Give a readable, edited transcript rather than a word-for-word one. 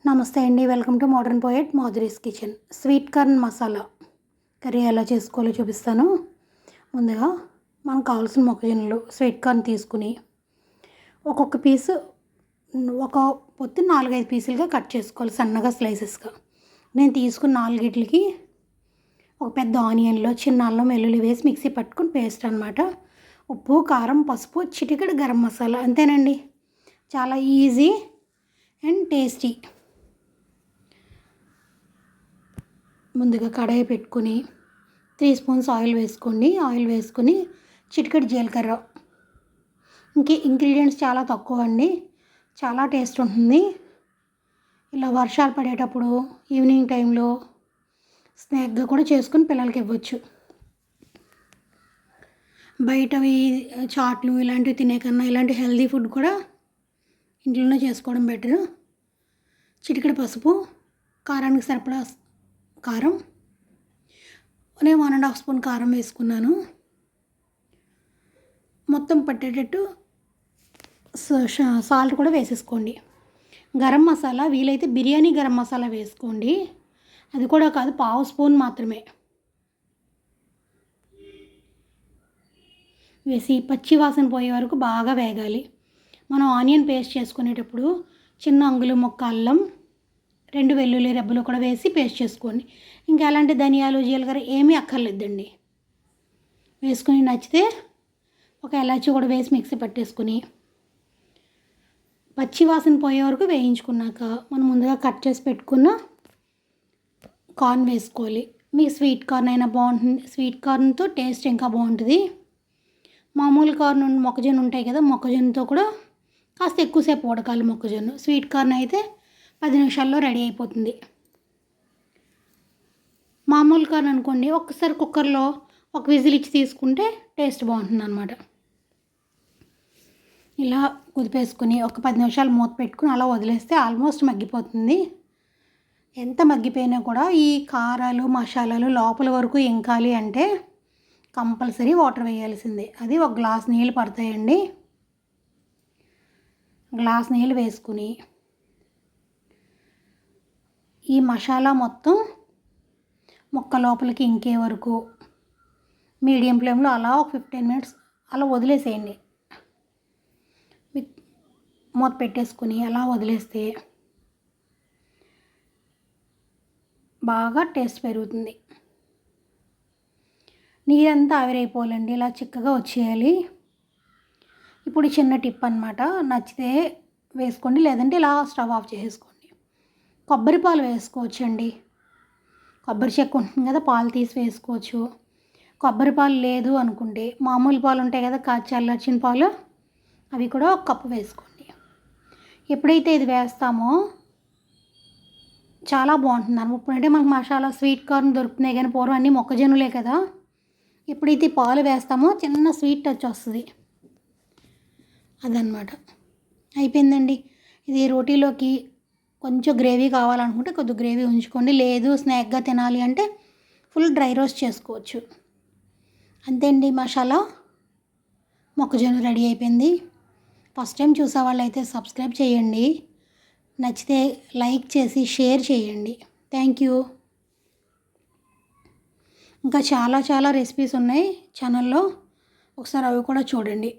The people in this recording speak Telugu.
నమస్తే అండి, welcome to modern poet Madhuri's kitchen. Sweet corn masala curry ఎలా చేసుకోవాలో చూపిస్తాను. ముందుగా మనకు కావాల్సిన మొక్కజొన్నలు స్వీట్ కార్న్ తీసుకుని ఒక్కొక్క పీసు ఒక పొత్తు 4-5 పీసులుగా కట్ చేసుకోవాలి, సన్నగా స్లైసెస్గా. నేను తీసుకున్న 4గిట్లకి ఒక పెద్ద ఆనియన్లో చిన్న అల్లం వెల్లుల్లి వేసి మిక్సీ పట్టుకుని పేస్ట్ అనమాట. ఉప్పు, కారం, పసుపు, చిటికెడు గరం మసాలా, అంతేనండి. చాలా ఈజీ అండ్ టేస్టీ. ముందుగా కడాయి పెట్టుకుని 3 స్పూన్స్ ఆయిల్ వేసుకోండి. ఆయిల్ వేసుకుని చిటికెడు జీలకర్ర. ఇంగ్రీడియంట్స్ చాలా తక్కువ అండి, చాలా టేస్ట్ ఉంటుంది. ఇలా వర్షాలు పడేటప్పుడు ఈవినింగ్ టైంలో స్నాక్గా కూడా చేసుకుని పిల్లలకి ఇవ్వచ్చు. బయటవి చాట్లు ఇలాంటివి తినే కన్నా ఇలాంటి హెల్దీ ఫుడ్ కూడా ఇంట్లోనే చేసుకోవడం బెటర్. చిటికెడు పసుపు, కారానికి సరిపడా కారం, నేను 1.5 స్పూన్ కారం వేసుకున్నాను. మొత్తం పట్టేటట్టు సాల్ట్ కూడా వేసేసుకోండి. గరం మసాలా వీలైతే బిర్యానీ గరం మసాలా వేసుకోండి, అది కూడా కాదు 1/2 స్పూన్ మాత్రమే వేసి పచ్చి వాసన పోయే వరకు బాగా వేగాలి. మనం ఆనియన్ పేస్ట్ చేసుకునేటప్పుడు చిన్న అంగుళం ముక్క అల్లం, 2 వెల్లుల్లి రెబ్బలు కూడా వేసి పేస్ట్ చేసుకోండి. ఇంకా అలాంటి ధనియాలు జీలకర్ర ఏమీ అక్కర్లేదండి. వేసుకుని నచ్చితే ఒక ఎలాచి కూడా వేసి మిక్సీ పట్టేసుకుని పచ్చి వాసన పోయే వరకు వేయించుకున్నాక మనం ముందుగా కట్ చేసి పెట్టుకున్న కార్న్ వేసుకోవాలి. మీకు స్వీట్ కార్న్ అయినా బాగుంటుంది, స్వీట్ కార్న్తో టేస్ట్ ఇంకా బాగుంటుంది. మామూలు కార్న్ మొక్కజొన్న ఉంటాయి కదా, మొక్కజొన్నతో కూడా కాస్త ఎక్కువసేపు ఉడకాలి మొక్కజొన్న. స్వీట్ కార్న్ అయితే 10 నిమిషాల్లో రెడీ అయిపోతుంది. మామూలు కార్న్ అనుకోండి, ఒక్కసారి కుక్కర్లో ఒక విజిల్ ఇచ్చి తీసుకుంటే టేస్ట్ బాగుంటుంది అన్నమాట. ఇలా కుదిపేసుకుని ఒక 10 నిమిషాలు మూత పెట్టుకుని అలా వదిలేస్తే ఆల్మోస్ట్ మగ్గిపోతుంది. ఎంత మగ్గిపోయినా కూడా ఈ కారాలు మసాలాలు లోపల వరకు ఇంకాలి అంటే కంపల్సరీ వాటర్ వేయాల్సిందే. అది 1 గ్లాస్ నీళ్ళు పడతాయండి. గ్లాస్ నీళ్ళు వేసుకుని ఈ మసాలా మొత్తం ముక్క లోపలికి ఇంకే వరకు మీడియం ఫ్లేమ్లో అలా ఒక 15 మినిట్స్ అలా వదిలేసేయండి. మూత పెట్టేసుకుని అలా వదిలేస్తే బాగా టేస్ట్ పెరుగుతుంది. నీరంతా ఆవిరైపోవాలండి, ఇలా చిక్కగా వచ్చేయాలి. ఇప్పుడు చిన్న టిప్ అనమాట, నచ్చితే వేసుకోండి, లేదంటే ఇలా స్టవ్ ఆఫ్ చేసేసుకోండి. కొబ్బరి పాలు వేసుకోవచ్చండి. కొబ్బరి చెక్క ఉంటుంది కదా, పాలు తీసి వేసుకోవచ్చు. కొబ్బరి పాలు లేదు అనుకుంటే మామూలు పాలు ఉంటాయి కదా, కాచి చల్లార్చిన పాలు, అవి కూడా 1 కప్పు వేసుకోండి. ఎప్పుడైతే ఇది వేస్తామో చాలా బాగుంటుంది. ఇప్పుడంటే మనకు మసాలా స్వీట్ కార్న్ దొరుకుతున్నాయి, కానీ పూర్వం అన్నీ మొక్కజొన్నలే కదా. ఎప్పుడైతే పాలు వేస్తామో చిన్న స్వీట్ టచ్ వస్తుంది, అదనమాట. అయిపోయిందండి. ఇది రోటీలోకి కొంచెం గ్రేవీ కావాలనుకుంటే కొద్దిగా గ్రేవీ ఉంచుకోండి, లేదు స్నాక్గా తినాలి అంటే ఫుల్ డ్రై రోస్ట్ చేసుకోవచ్చు. అంతే అండి, మసాలా మొక్కజొన్న రెడీ అయిపోయింది. ఫస్ట్ టైం చూసే వాళ్ళు అయితే సబ్స్క్రైబ్ చేయండి, నచ్చితే లైక్ చేసి షేర్ చేయండి. Thank you. ఇంకా చాలా రెసిపీస్ ఉన్నాయి ఛానల్లో, ఒకసారి అవి కూడా చూడండి.